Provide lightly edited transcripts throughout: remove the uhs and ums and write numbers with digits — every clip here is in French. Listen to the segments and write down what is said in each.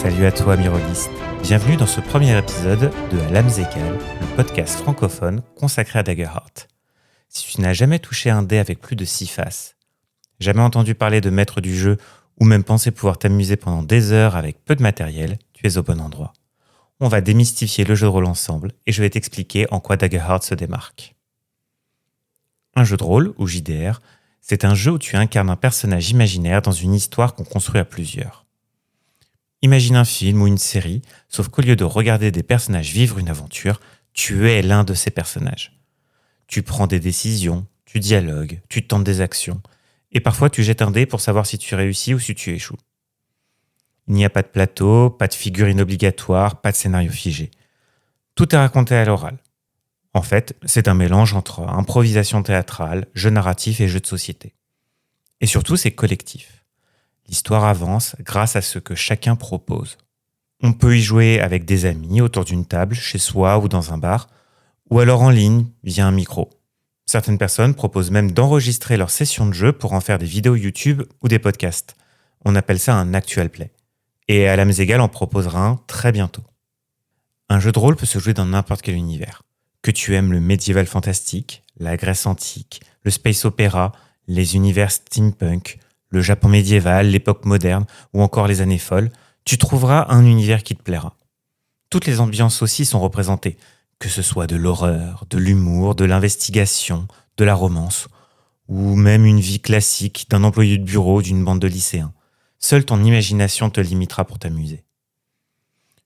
Salut à toi, Miroliste. Bienvenue dans ce premier épisode de À l'âmes égales, le podcast francophone consacré à Daggerheart. Si tu n'as jamais touché un dé avec plus de 6 faces, jamais entendu parler de maître du jeu ou même pensé pouvoir t'amuser pendant des heures avec peu de matériel, tu es au bon endroit. On va démystifier le jeu de rôle ensemble et je vais t'expliquer en quoi Daggerheart se démarque. Un jeu de rôle, ou JDR, c'est un jeu où tu incarnes un personnage imaginaire dans une histoire qu'on construit à plusieurs. Imagine un film ou une série, sauf qu'au lieu de regarder des personnages vivre une aventure, tu es l'un de ces personnages. Tu prends des décisions, tu dialogues, tu tentes des actions, et parfois tu jettes un dé pour savoir si tu réussis ou si tu échoues. Il n'y a pas de plateau, pas de figurine obligatoire, pas de scénario figé. Tout est raconté à l'oral. En fait, c'est un mélange entre improvisation théâtrale, jeu narratif et jeu de société. Et surtout, c'est collectif. L'histoire avance grâce à ce que chacun propose. On peut y jouer avec des amis autour d'une table, chez soi ou dans un bar, ou alors en ligne via un micro. Certaines personnes proposent même d'enregistrer leur session de jeu pour en faire des vidéos YouTube ou des podcasts. On appelle ça un actual play. Et à l'âmes égales en proposera un très bientôt. Un jeu de rôle peut se jouer dans n'importe quel univers. Que tu aimes le médiéval fantastique, la Grèce antique, le space opéra, les univers steampunk, le Japon médiéval, l'époque moderne ou encore les années folles, tu trouveras un univers qui te plaira. Toutes les ambiances aussi sont représentées, que ce soit de l'horreur, de l'humour, de l'investigation, de la romance, ou même une vie classique d'un employé de bureau d'une bande de lycéens. Seule ton imagination te limitera pour t'amuser.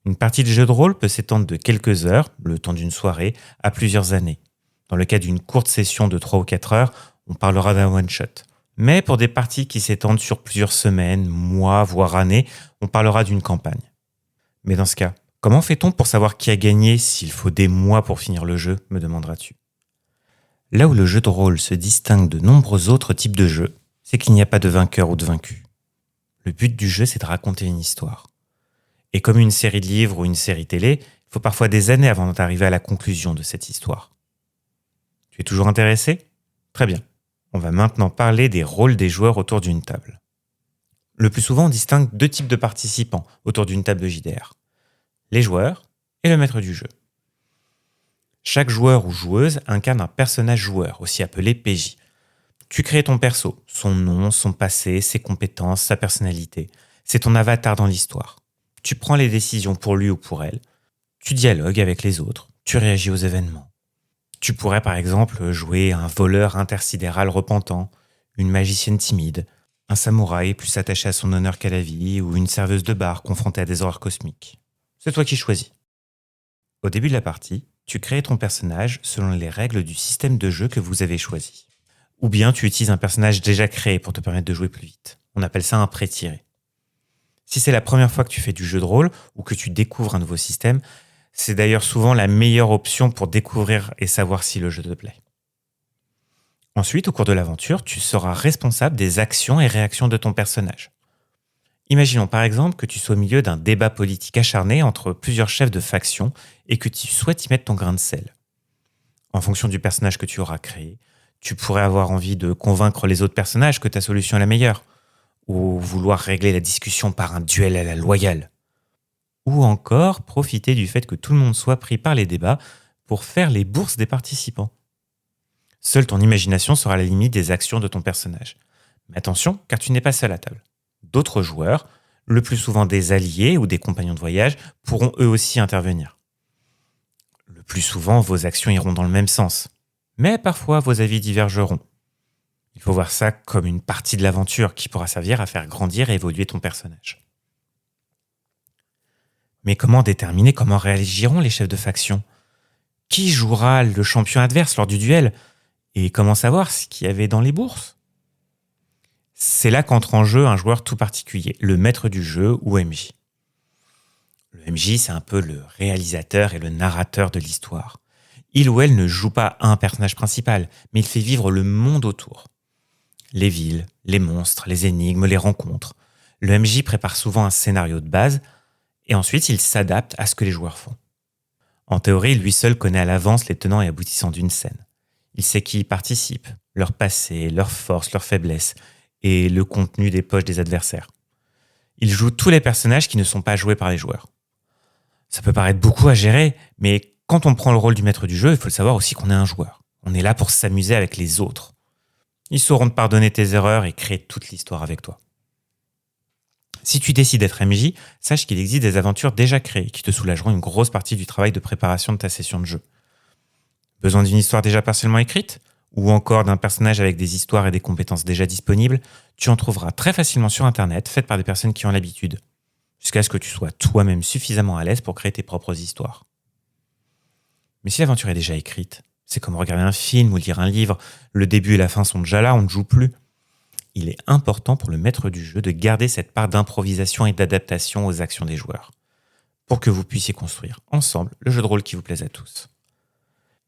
Une partie de jeu de rôle peut s'étendre de quelques heures, le temps d'une soirée, à plusieurs années. Dans le cas d'une courte session de 3 ou 4 heures, on parlera d'un one-shot. Mais pour des parties qui s'étendent sur plusieurs semaines, mois, voire années, on parlera d'une campagne. Mais dans ce cas, comment fait-on pour savoir qui a gagné s'il faut des mois pour finir le jeu, me demanderas-tu. Là où le jeu de rôle se distingue de nombreux autres types de jeux, c'est qu'il n'y a pas de vainqueur ou de vaincu. Le but du jeu, c'est de raconter une histoire. Et comme une série de livres ou une série télé, il faut parfois des années avant d'arriver à la conclusion de cette histoire. Tu es toujours intéressé ? Très bien. On va maintenant parler des rôles des joueurs autour d'une table. Le plus souvent, on distingue 2 types de participants autour d'une table de JDR. Les joueurs et le maître du jeu. Chaque joueur ou joueuse incarne un personnage joueur, aussi appelé PJ. Tu crées ton perso, son nom, son passé, ses compétences, sa personnalité. C'est ton avatar dans l'histoire. Tu prends les décisions pour lui ou pour elle. Tu dialogues avec les autres. Tu réagis aux événements. Tu pourrais par exemple jouer un voleur intersidéral repentant, une magicienne timide, un samouraï plus attaché à son honneur qu'à la vie ou une serveuse de bar confrontée à des horreurs cosmiques. C'est toi qui choisis. Au début de la partie, tu crées ton personnage selon les règles du système de jeu que vous avez choisi. Ou bien tu utilises un personnage déjà créé pour te permettre de jouer plus vite. On appelle ça un pré-tiré. Si c'est la première fois que tu fais du jeu de rôle ou que tu découvres un nouveau système, c'est d'ailleurs souvent la meilleure option pour découvrir et savoir si le jeu te plaît. Ensuite, au cours de l'aventure, tu seras responsable des actions et réactions de ton personnage. Imaginons par exemple que tu sois au milieu d'un débat politique acharné entre plusieurs chefs de faction et que tu souhaites y mettre ton grain de sel. En fonction du personnage que tu auras créé, tu pourrais avoir envie de convaincre les autres personnages que ta solution est la meilleure, ou vouloir régler la discussion par un duel à la loyale. Ou encore profiter du fait que tout le monde soit pris par les débats pour faire les bourses des participants. Seule ton imagination sera la limite des actions de ton personnage. Mais attention, car tu n'es pas seul à table. D'autres joueurs, le plus souvent des alliés ou des compagnons de voyage, pourront eux aussi intervenir. Le plus souvent, vos actions iront dans le même sens. Mais parfois, vos avis divergeront. Il faut voir ça comme une partie de l'aventure qui pourra servir à faire grandir et évoluer ton personnage. Mais comment déterminer comment réagiront les chefs de faction ? Qui jouera le champion adverse lors du duel ? Et comment savoir ce qu'il y avait dans les bourses ? C'est là qu'entre en jeu un joueur tout particulier, le maître du jeu ou MJ. Le MJ, c'est un peu le réalisateur et le narrateur de l'histoire. Il ou elle ne joue pas un personnage principal, mais il fait vivre le monde autour. Les villes, les monstres, les énigmes, les rencontres. Le MJ prépare souvent un scénario de base, et ensuite il s'adapte à ce que les joueurs font. En théorie, lui seul connaît à l'avance les tenants et aboutissants d'une scène. Il sait qui y participe, leur passé, leurs forces, leurs faiblesses, et le contenu des poches des adversaires. Il joue tous les personnages qui ne sont pas joués par les joueurs. Ça peut paraître beaucoup à gérer, mais quand on prend le rôle du maître du jeu, il faut le savoir aussi qu'on est un joueur. On est là pour s'amuser avec les autres. Ils sauront te pardonner tes erreurs et créer toute l'histoire avec toi. Si tu décides d'être MJ, sache qu'il existe des aventures déjà créées qui te soulageront une grosse partie du travail de préparation de ta session de jeu. Besoin d'une histoire déjà partiellement écrite ? Ou encore d'un personnage avec des histoires et des compétences déjà disponibles ? Tu en trouveras très facilement sur Internet, faites par des personnes qui ont l'habitude, jusqu'à ce que tu sois toi-même suffisamment à l'aise pour créer tes propres histoires. Mais si l'aventure est déjà écrite, c'est comme regarder un film ou lire un livre, le début et la fin sont déjà là, on ne joue plus. Il est important pour le maître du jeu de garder cette part d'improvisation et d'adaptation aux actions des joueurs, pour que vous puissiez construire ensemble le jeu de rôle qui vous plaise à tous.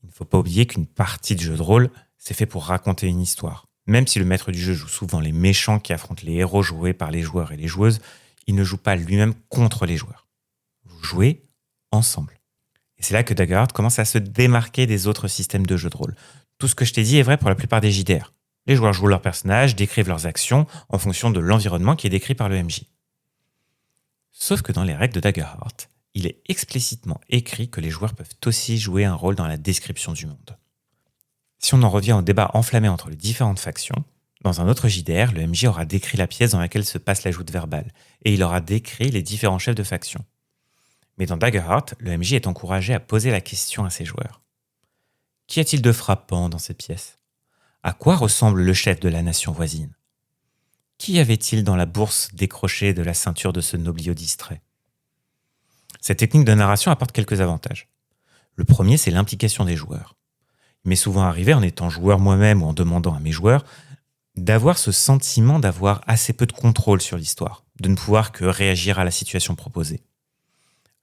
Il ne faut pas oublier qu'une partie de jeu de rôle, c'est fait pour raconter une histoire. Même si le maître du jeu joue souvent les méchants qui affrontent les héros joués par les joueurs et les joueuses, il ne joue pas lui-même contre les joueurs. Vous jouez ensemble. Et c'est là que Daggerheart commence à se démarquer des autres systèmes de jeu de rôle. Tout ce que je t'ai dit est vrai pour la plupart des JDR. Les joueurs jouent leurs personnages, décrivent leurs actions en fonction de l'environnement qui est décrit par le MJ. Sauf que dans les règles de Daggerheart, il est explicitement écrit que les joueurs peuvent aussi jouer un rôle dans la description du monde. Si on en revient au débat enflammé entre les différentes factions, dans un autre JDR, le MJ aura décrit la pièce dans laquelle se passe la joute verbale, et il aura décrit les différents chefs de faction. Mais dans Daggerheart, le MJ est encouragé à poser la question à ses joueurs. Qu'y a-t-il de frappant dans cette pièce ? À quoi ressemble le chef de la nation voisine ? Qu'y avait-il dans la bourse décrochée de la ceinture de ce nobliau distrait ? Cette technique de narration apporte quelques avantages. Le premier, c'est l'implication des joueurs. Il m'est souvent arrivé, en étant joueur moi-même ou en demandant à mes joueurs, d'avoir ce sentiment d'avoir assez peu de contrôle sur l'histoire, de ne pouvoir que réagir à la situation proposée.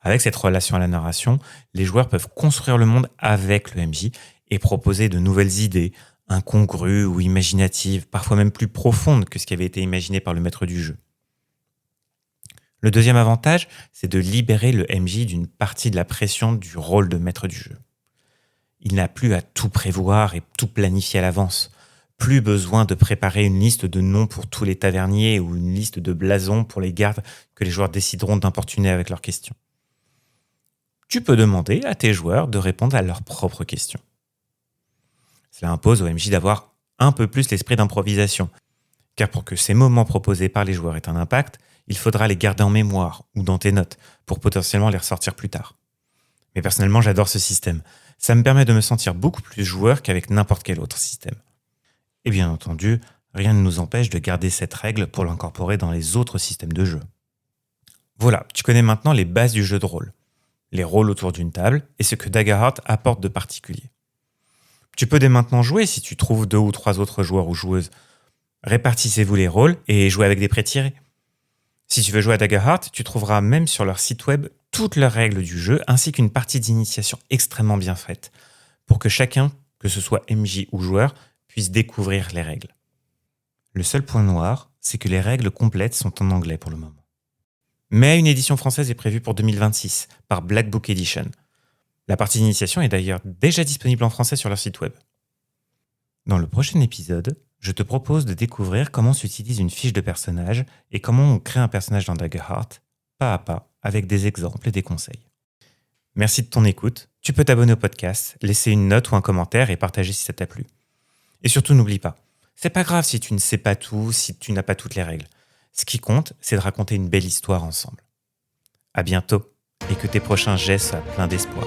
Avec cette relation à la narration, les joueurs peuvent construire le monde avec le MJ et proposer de nouvelles idées, incongrues ou imaginatives, parfois même plus profondes que ce qui avait été imaginé par le maître du jeu. Le deuxième avantage, c'est de libérer le MJ d'une partie de la pression du rôle de maître du jeu. Il n'a plus à tout prévoir et tout planifier à l'avance. Plus besoin de préparer une liste de noms pour tous les taverniers ou une liste de blasons pour les gardes que les joueurs décideront d'importuner avec leurs questions. Tu peux demander à tes joueurs de répondre à leurs propres questions. Cela impose au MJ d'avoir un peu plus l'esprit d'improvisation, car pour que ces moments proposés par les joueurs aient un impact, il faudra les garder en mémoire ou dans tes notes pour potentiellement les ressortir plus tard. Mais personnellement, j'adore ce système. Ça me permet de me sentir beaucoup plus joueur qu'avec n'importe quel autre système. Et bien entendu, rien ne nous empêche de garder cette règle pour l'incorporer dans les autres systèmes de jeu. Voilà, tu connais maintenant les bases du jeu de rôle, les rôles autour d'une table et ce que Daggerheart apporte de particulier. Tu peux dès maintenant jouer si tu trouves 2 ou 3 autres joueurs ou joueuses. Répartissez-vous les rôles et jouez avec des pré-tirés. Si tu veux jouer à Daggerheart, tu trouveras même sur leur site web toutes leurs règles du jeu ainsi qu'une partie d'initiation extrêmement bien faite pour que chacun, que ce soit MJ ou joueur, puisse découvrir les règles. Le seul point noir, c'est que les règles complètes sont en anglais pour le moment. Mais une édition française est prévue pour 2026 par Black Book Edition. La partie d'initiation est d'ailleurs déjà disponible en français sur leur site web. Dans le prochain épisode, je te propose de découvrir comment s'utilise une fiche de personnage et comment on crée un personnage dans Daggerheart, pas à pas, avec des exemples et des conseils. Merci de ton écoute. Tu peux t'abonner au podcast, laisser une note ou un commentaire et partager si ça t'a plu. Et surtout, n'oublie pas, c'est pas grave si tu ne sais pas tout, si tu n'as pas toutes les règles. Ce qui compte, c'est de raconter une belle histoire ensemble. À bientôt, et que tes prochains jets soient pleins d'espoir.